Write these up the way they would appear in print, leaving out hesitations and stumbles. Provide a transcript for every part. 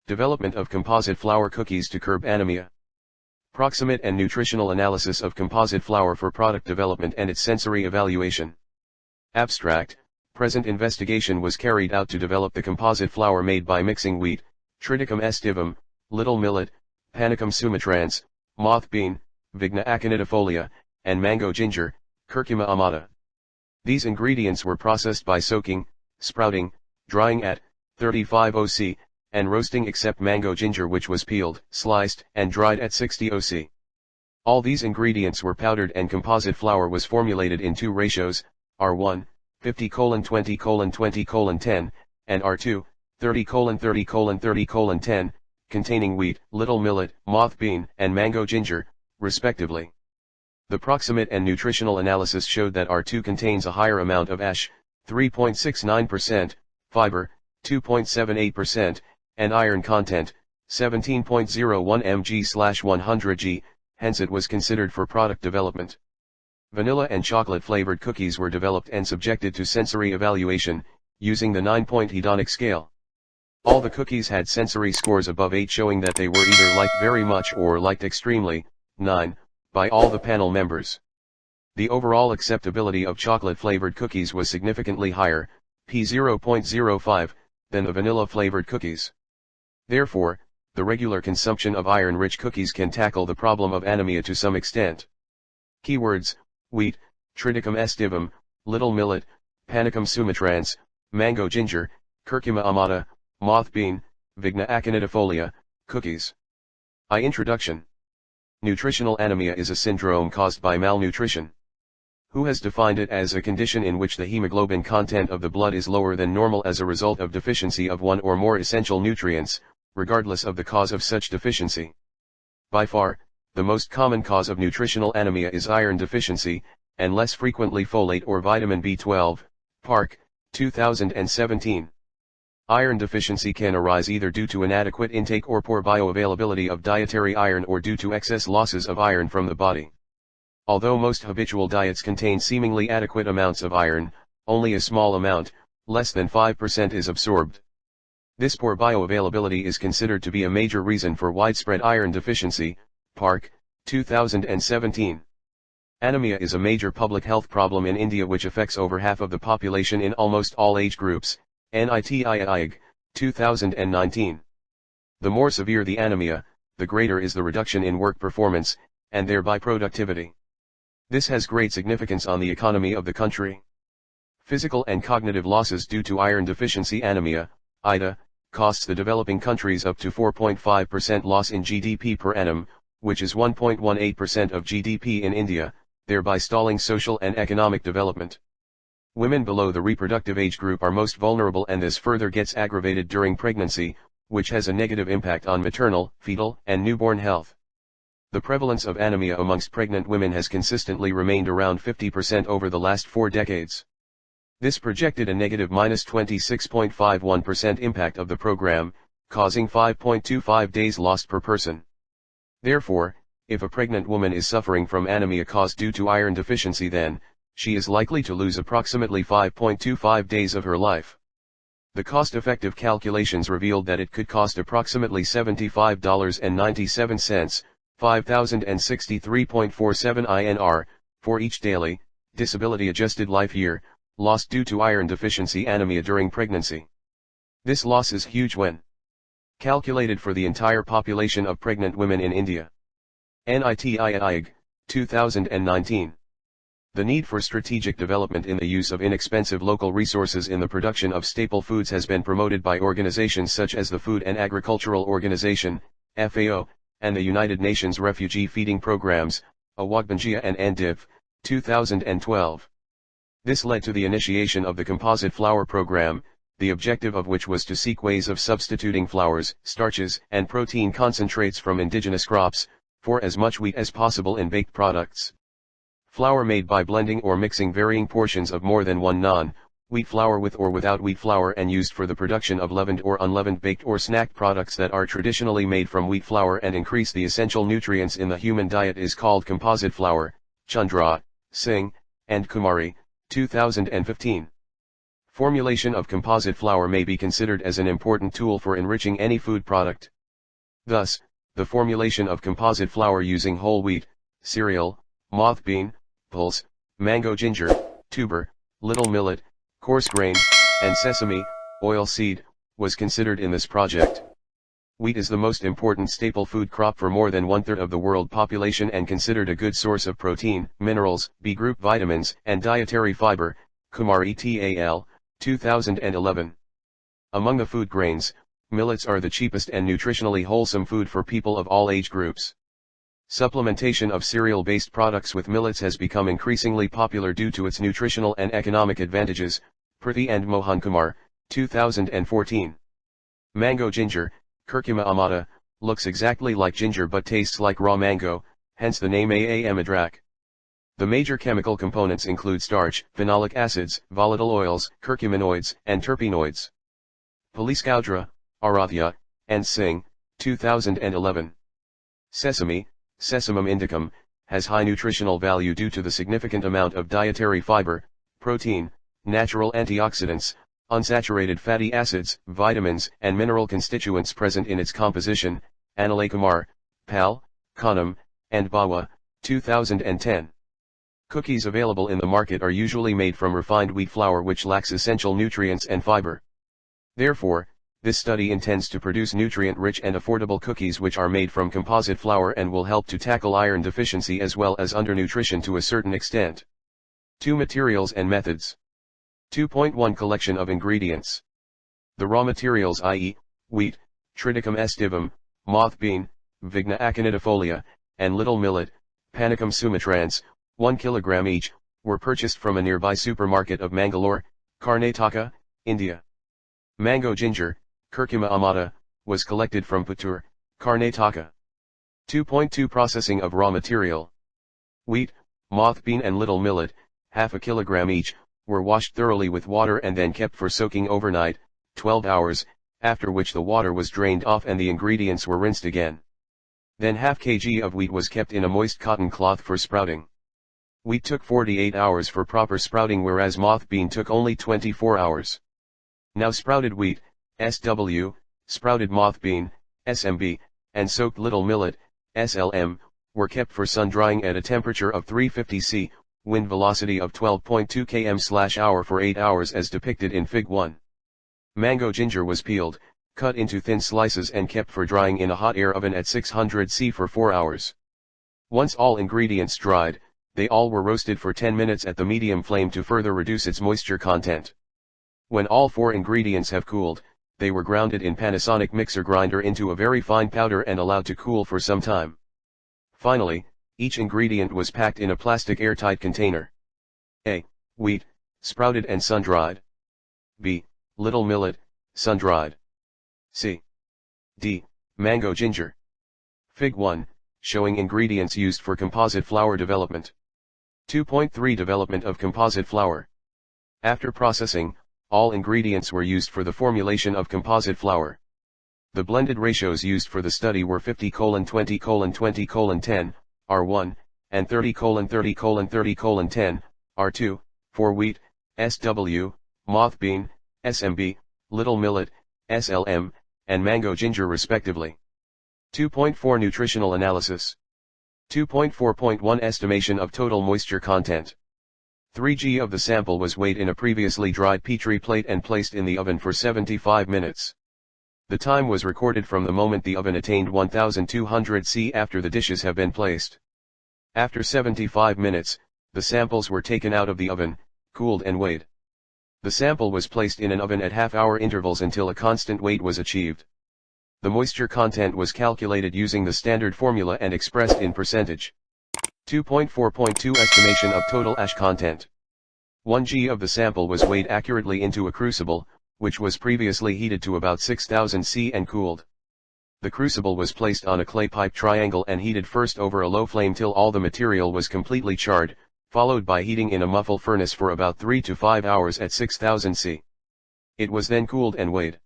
Development of composite flour cookies to curb anemia. Proximate and nutritional analysis of composite flour for product development and its sensory evaluation. Abstract, present investigation was carried out to develop the composite flour made by mixing wheat, Triticum aestivum, little millet, Panicum sumatrense, moth bean, Vigna aconitifolia, and mango ginger, Curcuma amada. These ingredients were processed by soaking, sprouting, drying at 35 oC, and roasting except mango ginger, which was peeled, sliced, and dried at 60 oC. All these ingredients were powdered and composite flour was formulated in two ratios, R1, 50:20:20:10, and R2, 30:30:30:10, containing wheat, little millet, moth bean, and mango ginger, respectively. The proximate and nutritional analysis showed that R2 contains a higher amount of ash, 3.69%, fiber, 2.78%, and iron content, 17.01 mg/100 g, hence it was considered for product development. Vanilla and chocolate flavored cookies were developed and subjected to sensory evaluation, using the 9-point Hedonic scale. All the cookies had sensory scores above 8, showing that they were either liked very much or liked extremely, 9, by all the panel members. The overall acceptability of chocolate-flavored cookies was significantly higher, p0.05, than the vanilla-flavored cookies. Therefore, the regular consumption of iron-rich cookies can tackle the problem of anemia to some extent. Keywords: wheat, Triticum aestivum, little millet, Panicum sumatrense, mango ginger, Curcuma amada, moth bean, Vigna aconitifolia, cookies. Introduction. Nutritional anemia is a syndrome caused by malnutrition. Who has defined it as a condition in which the hemoglobin content of the blood is lower than normal as a result of deficiency of one or more essential nutrients, regardless of the cause of such deficiency. By far, the most common cause of nutritional anemia is iron deficiency, and less frequently folate or vitamin B12, Park, 2017. Iron deficiency can arise either due to inadequate intake or poor bioavailability of dietary iron, or due to excess losses of iron from the body. Although most habitual diets contain seemingly adequate amounts of iron, only a small amount, less than 5%, is absorbed. This poor bioavailability is considered to be a major reason for widespread iron deficiency, Park, 2017. Anemia is a major public health problem in India which affects over half of the population in almost all age groups, NITI 2019. The more severe the anemia, the greater is the reduction in work performance, and thereby productivity. This has great significance on the economy of the country. Physical and cognitive losses due to iron deficiency anemia, IDA, costs the developing countries up to 4.5% loss in GDP per annum, which is 1.18% of GDP in India, thereby stalling social and economic development. Women below the reproductive age group are most vulnerable, and this further gets aggravated during pregnancy, which has a negative impact on maternal, fetal, and newborn health. The prevalence of anemia amongst pregnant women has consistently remained around 50% over the last 4 decades. This projected a negative -26.51% impact of the program, causing 5.25 days lost per person. Therefore, if a pregnant woman is suffering from anemia caused due to iron deficiency, then she is likely to lose approximately 5.25 days of her life. The cost-effective calculations revealed that it could cost approximately $75.97, 5,063.47 INR, for each daily, disability-adjusted life year, lost due to iron deficiency anemia during pregnancy. This loss is huge when calculated for the entire population of pregnant women in India. NITI 2019. The need for strategic development in the use of inexpensive local resources in the production of staple foods has been promoted by organizations such as the Food and Agricultural Organization, FAO, and the United Nations Refugee Feeding Programs, AWAGBNGIA and NDIV, 2012. This led to the initiation of the Composite Flour Program, the objective of which was to seek ways of substituting flours, starches, and protein concentrates from indigenous crops, for as much wheat as possible in baked products. Flour made by blending or mixing varying portions of more than one non-wheat flour with or without wheat flour and used for the production of leavened or unleavened baked or snack products that are traditionally made from wheat flour and increase the essential nutrients in the human diet is called composite flour, Chandra, Singh, and Kumari, 2015. Formulation of composite flour may be considered as an important tool for enriching any food product. Thus, the formulation of composite flour using whole wheat, cereal, moth bean, pulse, mango ginger, tuber, little millet, coarse grain, and sesame, oil seed, was considered in this project. Wheat is the most important staple food crop for more than one-third of the world population and considered a good source of protein, minerals, B-group vitamins, and dietary fiber, Kumar et al., 2011. Among the food grains, millets are the cheapest and nutritionally wholesome food for people of all age groups. Supplementation of cereal-based products with millets has become increasingly popular due to its nutritional and economic advantages, Priti and Mohan Kumar, 2014. Mango ginger, Curcuma amada, looks exactly like ginger but tastes like raw mango, hence the name Aamidrak. The major chemical components include starch, phenolic acids, volatile oils, curcuminoids, and terpenoids. Poliskoudra, Arathya, and Singh, 2011. Sesame, Sesamum indicum, has high nutritional value due to the significant amount of dietary fiber, protein, natural antioxidants, unsaturated fatty acids, vitamins, and mineral constituents present in its composition. Anilay Kumar, Pal, Khanam, and Bawa, 2010. Cookies available in the market are usually made from refined wheat flour which lacks essential nutrients and fiber. Therefore, this study intends to produce nutrient-rich and affordable cookies which are made from composite flour and will help to tackle iron deficiency as well as undernutrition to a certain extent. 2 Materials and methods. 2.1 Collection of ingredients. The raw materials i.e., wheat, Triticum aestivum, moth bean, Vigna aconitifolia, and little millet, Panicum sumatrense, 1 kg each, were purchased from a nearby supermarket of Mangalore, Karnataka, India. Mango ginger, Curcuma amada, was collected from Puttur, Karnataka. 2.2 Processing of raw material. Wheat, moth bean and little millet, half a kilogram each, were washed thoroughly with water and then kept for soaking overnight, 12 hours, after which the water was drained off and the ingredients were rinsed again. Then half kg of wheat was kept in a moist cotton cloth for sprouting. Wheat took 48 hours for proper sprouting whereas moth bean took only 24 hours. Now sprouted wheat, SW, sprouted moth bean, SMB, and soaked little millet, SLM, were kept for sun drying at a temperature of 350 C, wind velocity of 12.2 km/h for 8 hours as depicted in Fig 1. Mango ginger was peeled, cut into thin slices and kept for drying in a hot air oven at 600 C for 4 hours. Once all ingredients dried, they all were roasted for 10 minutes at the medium flame to further reduce its moisture content. When all 4 ingredients have cooled, they were grounded in Panasonic mixer grinder into a very fine powder and allowed to cool for some time. Finally, each ingredient was packed in a plastic airtight container. A. Wheat, sprouted and sun-dried. B. Little millet, sun-dried. C. D. Mango ginger. Fig 1, showing ingredients used for composite flour development. 2.3 Development of composite flour. After processing, all ingredients were used for the formulation of composite flour. The blended ratios used for the study were 50:20:20:10, R1, and 30:30:30:10, R2, for wheat, SW, moth bean, SMB, little millet, SLM, and mango ginger respectively. 2.4 Nutritional analysis. 2.4.1 Estimation of total moisture content. 3 g of the sample was weighed in a previously dried Petri plate and placed in the oven for 75 minutes. The time was recorded from the moment the oven attained 1200 C after the dishes have been placed. After 75 minutes, the samples were taken out of the oven, cooled and weighed. The sample was placed in an oven at half-hour intervals until a constant weight was achieved. The moisture content was calculated using the standard formula and expressed in percentage. 2.4.2 Estimation of total ash content. 1 g of the sample was weighed accurately into a crucible, which was previously heated to about 6000 C and cooled. The crucible was placed on a clay pipe triangle and heated first over a low flame till all the material was completely charred, followed by heating in a muffle furnace for about 3 to 5 hours at 6000 C. It was then cooled and weighed.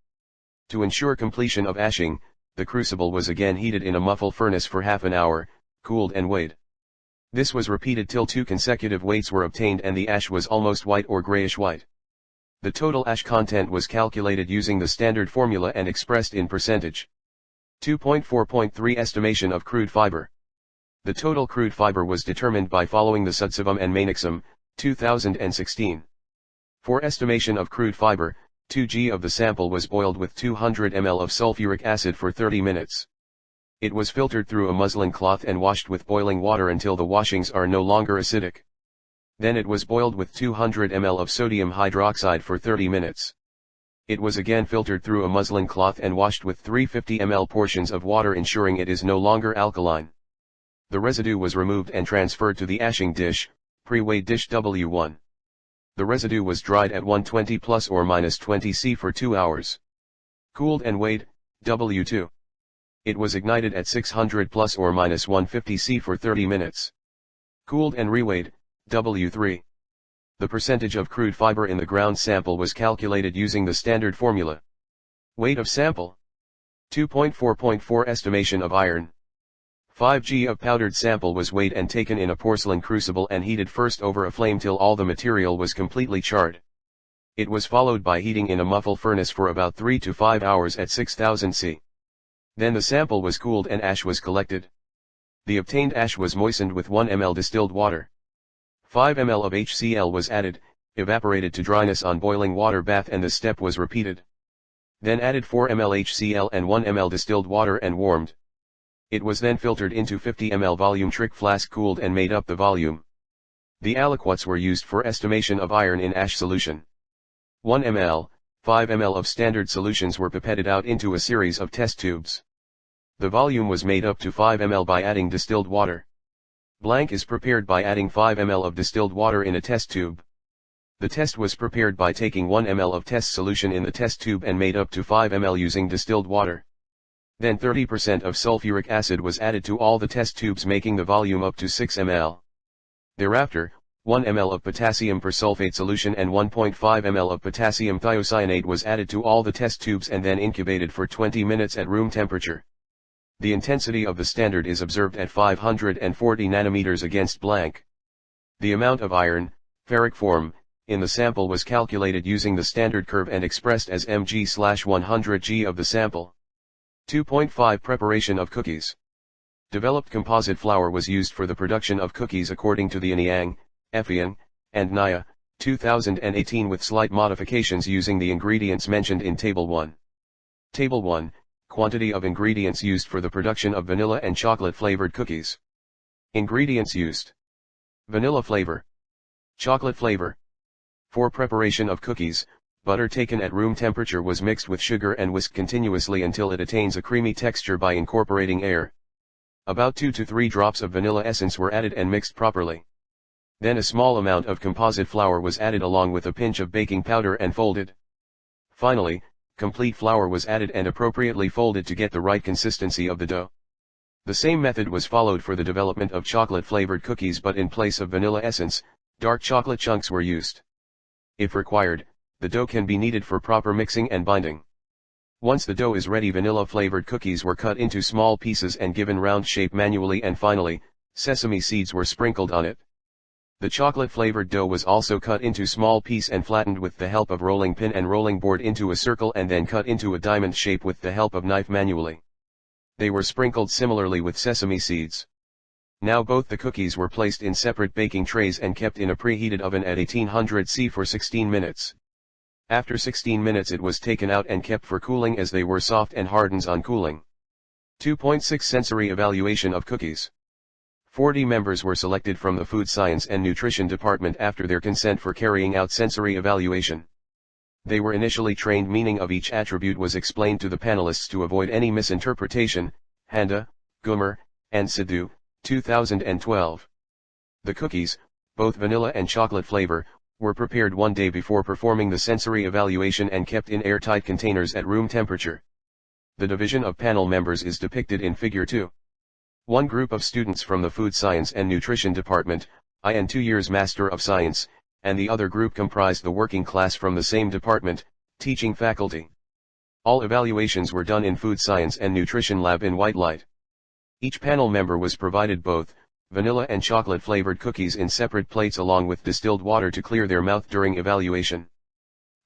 To ensure completion of ashing, the crucible was again heated in a muffle furnace for half an hour, cooled and weighed. This was repeated till 2 consecutive weights were obtained and the ash was almost white or grayish white. The total ash content was calculated using the standard formula and expressed in percentage. 2.4.3 Estimation of crude fiber. The total crude fiber was determined by following the aestivum and Panicum, 2016. For estimation of crude fiber, 2g of the sample was boiled with 200 ml of sulfuric acid for 30 minutes. It was filtered through a muslin cloth and washed with boiling water until the washings are no longer acidic. Then it was boiled with 200 ml of sodium hydroxide for 30 minutes. It was again filtered through a muslin cloth and washed with 350 ml portions of water, ensuring it is no longer alkaline. The residue was removed and transferred to the ashing dish, pre-weighed dish W1. The residue was dried at 120 plus or minus 20 C for 2 hours. Cooled and weighed, W2. It was ignited at 600 plus or minus 150 C for 30 minutes. Cooled and reweighed, W3. The percentage of crude fiber in the ground sample was calculated using the standard formula. Weight of sample. 2.4.4 Estimation of iron. 5g of powdered sample was weighed and taken in a porcelain crucible and heated first over a flame till all the material was completely charred. It was followed by heating in a muffle furnace for about 3 to 5 hours at 6000 C. Then the sample was cooled and ash was collected. The obtained ash was moistened with 1 ml distilled water. 5 ml of HCl was added, evaporated to dryness on boiling water bath, and the step was repeated. Then added 4 ml HCl and 1 ml distilled water and warmed. It was then filtered into 50 ml volume trick flask, cooled and made up the volume. The aliquots were used for estimation of iron in ash solution. 1 ml, 5 ml of standard solutions were pipetted out into a series of test tubes. The volume was made up to 5 ml by adding distilled water. Blank is prepared by adding 5 ml of distilled water in a test tube. The test was prepared by taking 1 ml of test solution in the test tube and made up to 5 ml using distilled water. Then 30% of sulfuric acid was added to all the test tubes, making the volume up to 6 ml. Thereafter, 1 ml of potassium persulfate solution and 1.5 ml of potassium thiocyanate was added to all the test tubes and then incubated for 20 minutes at room temperature. The intensity of the standard is observed at 540 nanometers against blank. The amount of iron, ferric form, in the sample was calculated using the standard curve and expressed as mg/100g of the sample. 2.5 Preparation of cookies. Developed composite flour was used for the production of cookies according to the Anyang, Effian, and Nia, 2018, with slight modifications using the ingredients mentioned in Table 1. Table 1. Quantity of ingredients used for the production of vanilla and chocolate flavored cookies. Ingredients used. Vanilla flavor. Chocolate flavor. For preparation of cookies, butter taken at room temperature was mixed with sugar and whisked continuously until it attains a creamy texture by incorporating air. About 2 to 3 drops of vanilla essence were added and mixed properly. Then a small amount of composite flour was added along with a pinch of baking powder and folded. Finally, complete flour was added and appropriately folded to get the right consistency of the dough. The same method was followed for the development of chocolate-flavored cookies, but in place of vanilla essence, dark chocolate chunks were used. If required, the dough can be kneaded for proper mixing and binding. Once the dough is ready, vanilla-flavored cookies were cut into small pieces and given round shape manually, and finally, sesame seeds were sprinkled on it. The chocolate-flavored dough was also cut into small pieces and flattened with the help of rolling pin and rolling board into a circle, and then cut into a diamond shape with the help of knife manually. They were sprinkled similarly with sesame seeds. Now both the cookies were placed in separate baking trays and kept in a preheated oven at 1800 C for 16 minutes. After 16 minutes it was taken out and kept for cooling, as they were soft and hardens on cooling. 2.6 Sensory evaluation of cookies. 40 members were selected from the Food Science and Nutrition Department after their consent for carrying out sensory evaluation. They were initially trained. Meaning of each attribute was explained to the panelists to avoid any misinterpretation. Handa, Gumer, and Sidhu, 2012. The cookies, both vanilla and chocolate flavor, were prepared 1 day before performing the sensory evaluation and kept in airtight containers at room temperature. The division of panel members is depicted in Figure 2. One group of students from the Food Science and Nutrition Department, IN 2 years Master of Science, and the other group comprised the working class from the same department, teaching faculty. All evaluations were done in Food Science and Nutrition Lab in white light. Each panel member was provided both vanilla and chocolate flavored cookies in separate plates along with distilled water to clear their mouth during evaluation.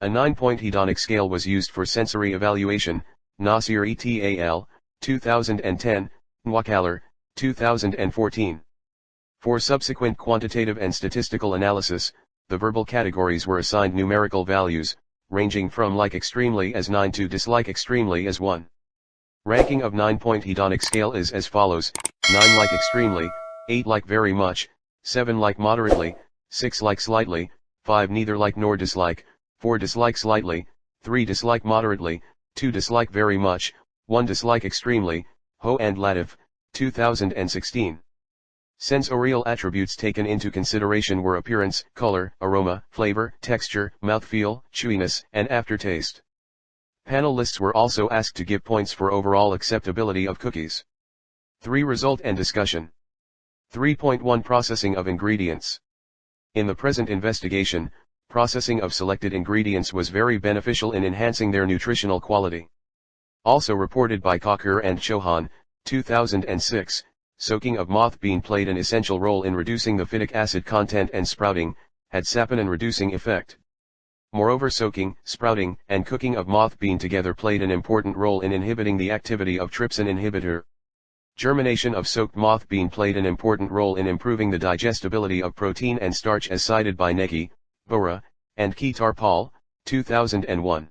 A 9-point hedonic scale was used for sensory evaluation, Nasir et al., 2010, Nwakaler, 2014. For subsequent quantitative and statistical analysis, the verbal categories were assigned numerical values, ranging from like extremely as 9 to dislike extremely as 1. Ranking of 9-point hedonic scale is as follows: 9 like extremely, 8 like very much, 7 like moderately, 6 like slightly, 5 neither like nor dislike, 4 dislike slightly, 3 dislike moderately, 2 dislike very much, 1 dislike extremely. Ho and Latif, 2016. Sensorial attributes taken into consideration were appearance, color, aroma, flavor, texture, mouthfeel, chewiness, and aftertaste. Panelists were also asked to give points for overall acceptability of cookies. 3. Result and discussion. 3.1 Processing of ingredients. In the present investigation, processing of selected ingredients was very beneficial in enhancing their nutritional quality. Also reported by Cocker and Chauhan, 2006, soaking of moth bean played an essential role in reducing the phytic acid content, and sprouting had saponin-reducing effect. Moreover, soaking, sprouting, and cooking of moth bean together played an important role in inhibiting the activity of trypsin inhibitor. Germination of soaked moth bean played an important role in improving the digestibility of protein and starch, as cited by Neki, Bora, and Ketar Paul, 2001.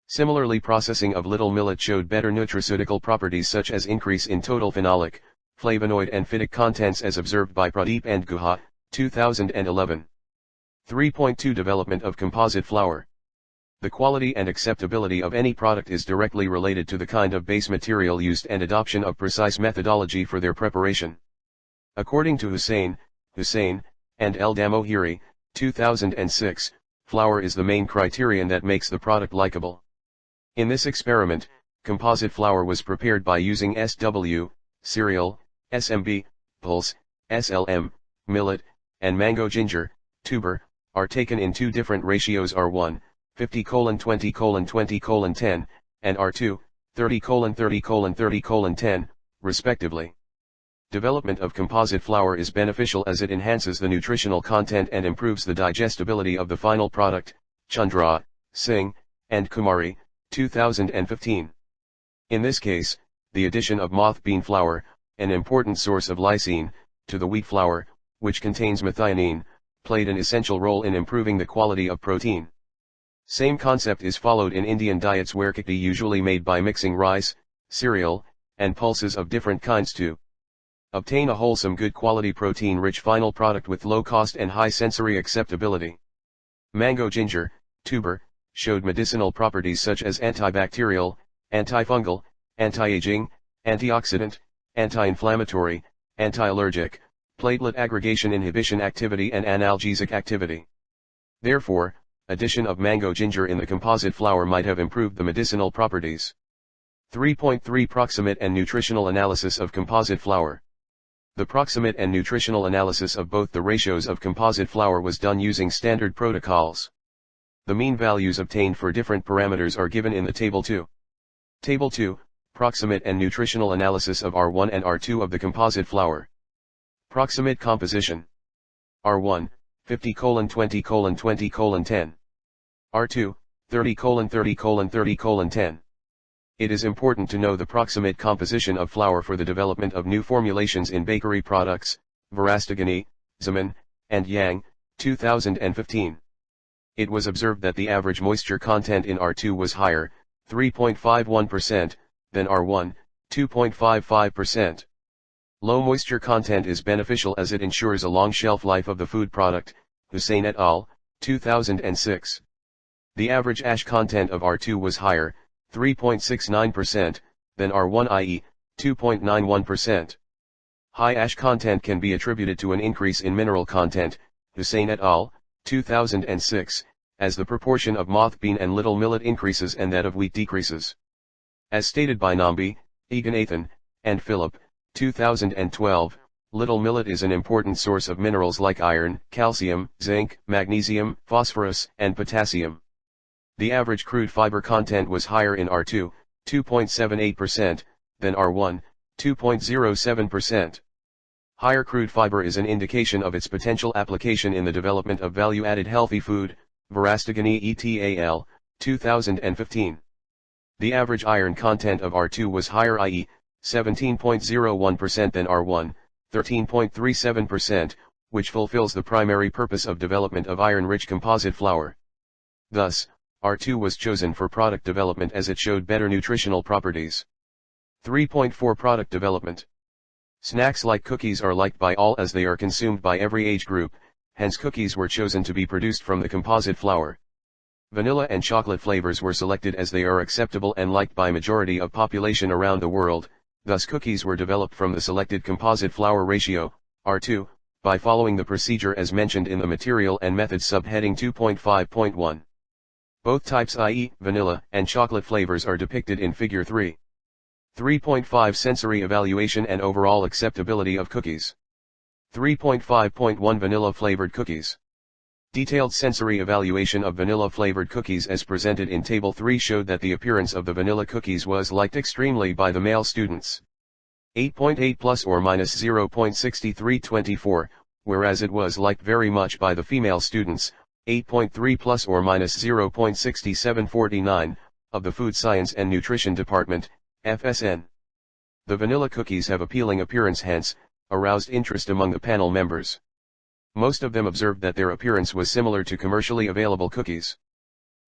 Similarly, processing of little millet showed better nutraceutical properties such as increase in total phenolic, flavonoid and phytic contents as observed by Pradeep and Guha, 2011. 3.2 Development of composite flour. The quality and acceptability of any product is directly related to the kind of base material used and adoption of precise methodology for their preparation. According to Hussain, and El Damohiri, 2006, flour is the main criterion that makes the product likable. In this experiment, composite flour was prepared by using SW, cereal, SMB, pulse, SLM, millet, and mango ginger, tuber, are taken in two different ratios: R1, 50:20:20:10, and R2, 30:30:30:10, respectively. Development of composite flour is beneficial as it enhances the nutritional content and improves the digestibility of the final product. Chandra, Singh, and Kumari, 2015. In this case, the addition of moth bean flour, an important source of lysine, to the wheat flour, which contains methionine, played an essential role in improving the quality of protein. Same concept is followed in Indian diets, where khichdi usually made by mixing rice, cereal, and pulses of different kinds to obtain a wholesome, good quality protein-rich final product with low cost and high sensory acceptability. Mango ginger, tuber, showed medicinal properties such as antibacterial, antifungal, anti-aging, antioxidant, anti-inflammatory, anti-allergic, platelet aggregation inhibition activity, and analgesic activity. Therefore, addition of mango ginger in the composite flour might have improved the medicinal properties. 3.3 Proximate and nutritional analysis of composite flour. The proximate and nutritional analysis of both the ratios of composite flour was done using standard protocols. The mean values obtained for different parameters are given in the Table 2. Table 2, Proximate and nutritional analysis of R1 and R2 of the composite flour. Proximate composition. R1, 50:20:20:10. R2, 30:30:30:10. It is important to know the proximate composition of flour for the development of new formulations in bakery products. Varastagani, Zaman, and Yang, 2015. It was observed that the average moisture content in R2 was higher, 3.51%, than R1, 2.55%. Low moisture content is beneficial as it ensures a long shelf life of the food product. Hussain et al., 2006. The average ash content of R2 was higher, 3.69%, than R1, i.e., 2.91%. High ash content can be attributed to an increase in mineral content. Hussain et al., 2006, as the proportion of moth bean and little millet increases and that of wheat decreases. As stated by Nambi, Eganathan, and Philip, 2012, little millet is an important source of minerals like iron, calcium, zinc, magnesium, phosphorus, and potassium. The average crude fiber content was higher in R2, 2.78%, than R1, 2.07%. Higher crude fiber is an indication of its potential application in the development of value-added healthy food. Verastigani et al., 2015. The average iron content of R2 was higher, i.e., 17.01% than R1, 13.37%, which fulfills the primary purpose of development of iron-rich composite flour. Thus, R2 was chosen for product development as it showed better nutritional properties. 3.4 Product development. Snacks like cookies are liked by all as they are consumed by every age group, hence cookies were chosen to be produced from the composite flour. Vanilla and chocolate flavors were selected as they are acceptable and liked by majority of population around the world, thus cookies were developed from the selected composite flour ratio, R2, by following the procedure as mentioned in the material and methods subheading 2.5.1. Both types, i.e., vanilla and chocolate flavors, are depicted in Figure 3. 3.5 Sensory evaluation and overall acceptability of cookies. 3.5.1 Vanilla flavored cookies. Detailed sensory evaluation of vanilla flavored cookies as presented in Table 3 showed that the appearance of the vanilla cookies was liked extremely by the male students. 8.8 plus or minus 0.6324, whereas it was liked very much by the female students, 8.3 plus or minus 0.6749, of the Food Science and Nutrition Department, FSN. The vanilla cookies have appealing appearance, hence, aroused interest among the panel members. Most of them observed that their appearance was similar to commercially available cookies.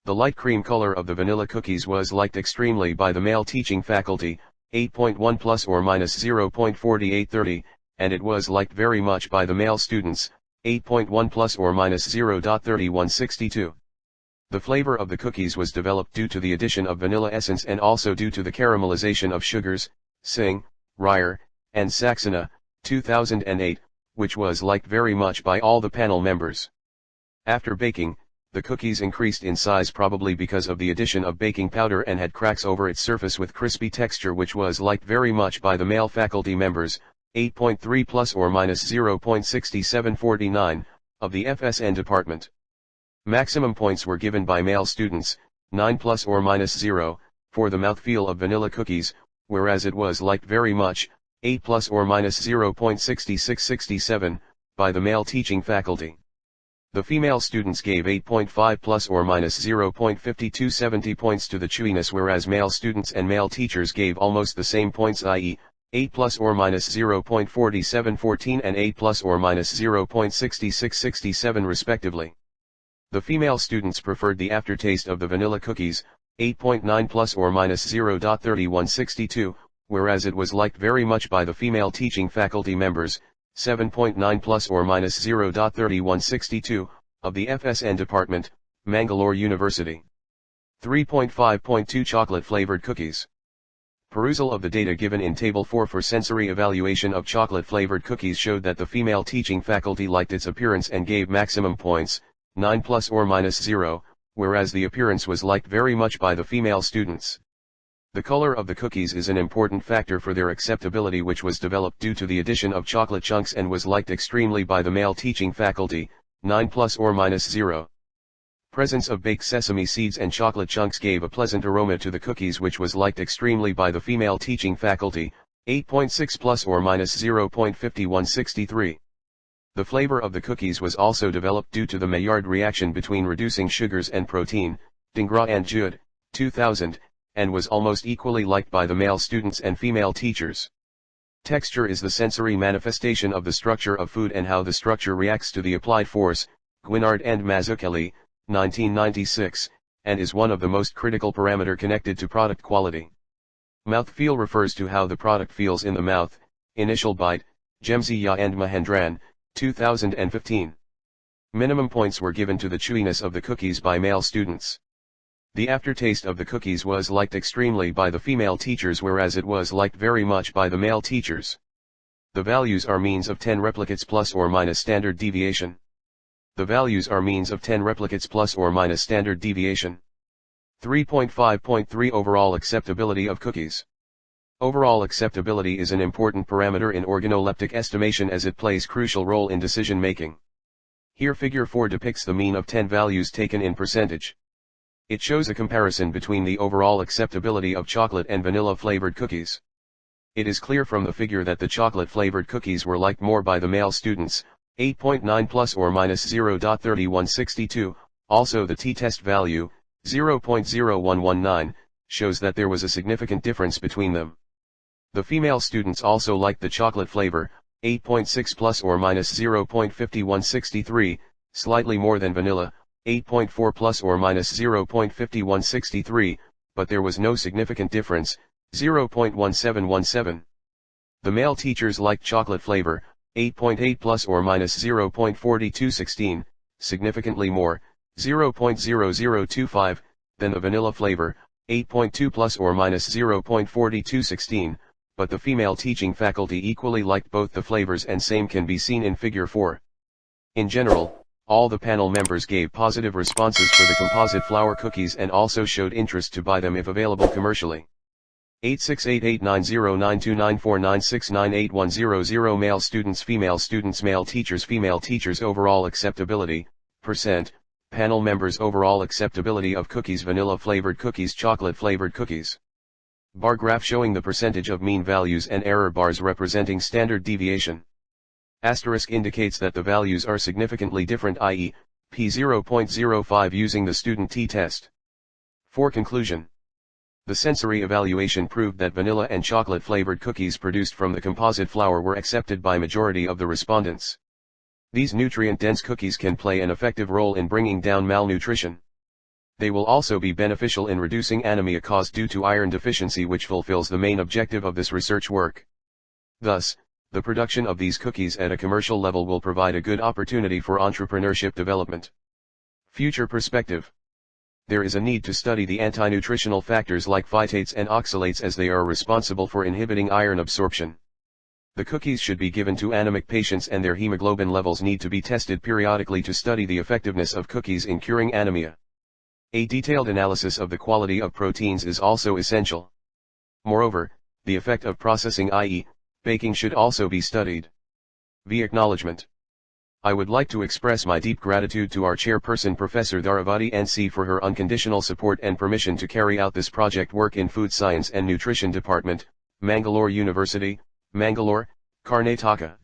The light cream color of the vanilla cookies was liked extremely by the male teaching faculty, 8.1 plus or minus 0.4830, and it was liked very much by the male students, 8.1 plus or minus 0.3162. The flavor of the cookies was developed due to the addition of vanilla essence and also due to the caramelization of sugars, Singh, Ryer, and Saxena, 2008, which was liked very much by all the panel members. After baking, the cookies increased in size probably because of the addition of baking powder and had cracks over its surface with crispy texture, which was liked very much by the male faculty members, 8.3 plus or minus 0.6749, of the FSN department. Maximum points were given by male students, 9 plus or minus 0, for the mouthfeel of vanilla cookies, whereas it was liked very much, 8 plus or minus 0.6667, by the male teaching faculty. The female students gave 8.5 plus or minus 0.5270 points to the chewiness, whereas male students and male teachers gave almost the same points, i.e., 8 plus or minus 0.4714 and 8 plus or minus 0.6667 respectively. The female students preferred the aftertaste of the vanilla cookies, 8.9 plus or minus 0.3162, whereas it was liked very much by the female teaching faculty members, 7.9 plus or minus 0.3162, of the FSN department, Mangalore University. 3.5.2 Chocolate flavored cookies. Perusal of the data given in Table 4 for sensory evaluation of chocolate flavored cookies showed that the female teaching faculty liked its appearance and gave maximum points, 9 plus or minus 0, whereas the appearance was liked very much by the female students. The color of the cookies is an important factor for their acceptability, which was developed due to the addition of chocolate chunks and was liked extremely by the male teaching faculty, 9 plus or minus 0. Presence of baked sesame seeds and chocolate chunks gave a pleasant aroma to the cookies, which was liked extremely by the female teaching faculty, 8.6 plus or minus 0.5163. The flavor of the cookies was also developed due to the Maillard reaction between reducing sugars and protein, Dhingra and Judd, 2000, and was almost equally liked by the male students and female teachers. Texture is the sensory manifestation of the structure of food and how the structure reacts to the applied force, Guinard and Mazzucchelli, 1996, and is one of the most critical parameter connected to product quality. Mouthfeel refers to how the product feels in the mouth, initial bite, Jemziya and Mahendran, 2015. Minimum points were given to the chewiness of the cookies by male students. The aftertaste of the cookies was liked extremely by the female teachers, whereas it was liked very much by the male teachers. The values are means of 10 replicates plus or minus standard deviation. The values are means of 10 replicates plus or minus standard deviation. 3.5.3 Overall acceptability of cookies. Overall acceptability is an important parameter in organoleptic estimation as it plays crucial role in decision making. Here Figure 4 depicts the mean of 10 values taken in percentage. It shows a comparison between the overall acceptability of chocolate and vanilla flavored cookies. It is clear from the figure that the chocolate flavored cookies were liked more by the male students, 8.9 plus or minus 0.3162, Also the t-test value, 0.0119, shows that there was a significant difference between them. The female students also liked the chocolate flavor, 8.6 plus or minus 0.5163, slightly more than vanilla, 8.4 plus or minus 0.5163, but there was no significant difference, 0.1717. The male teachers liked chocolate flavor, 8.8 plus or minus 0.4216, significantly more, 0.0025, than the vanilla flavor, 8.2 plus or minus 0.4216, but the female teaching faculty equally liked both the flavors, and same can be seen in figure 4. In general, all the panel members gave positive responses for the composite flour cookies and also showed interest to buy them if available commercially. 868890929496981000 Male students male teachers overall acceptability, percent, panel members overall acceptability of cookies vanilla flavored cookies chocolate flavored cookies. Bar graph showing the percentage of mean values and error bars representing standard deviation. Asterisk indicates that the values are significantly different, i.e., p0.05 using the student t-test. For conclusion, the sensory evaluation proved that vanilla and chocolate flavored cookies produced from the composite flour were accepted by majority of the respondents. These nutrient-dense cookies can play an effective role in bringing down malnutrition. They will also be beneficial in reducing anemia caused due to iron deficiency, which fulfills the main objective of this research work. Thus, the production of these cookies at a commercial level will provide a good opportunity for entrepreneurship development. Future perspective. There is a need to study the anti-nutritional factors like phytates and oxalates, as they are responsible for inhibiting iron absorption. The cookies should be given to anemic patients, and their hemoglobin levels need to be tested periodically to study the effectiveness of cookies in curing anemia. A detailed analysis of the quality of proteins is also essential. Moreover, the effect of processing, i.e., baking, should also be studied. The acknowledgement. I would like to express my deep gratitude to our chairperson Professor Dharavati NC for her unconditional support and permission to carry out this project work in Food Science and Nutrition Department, Mangalore University, Mangalore, Karnataka.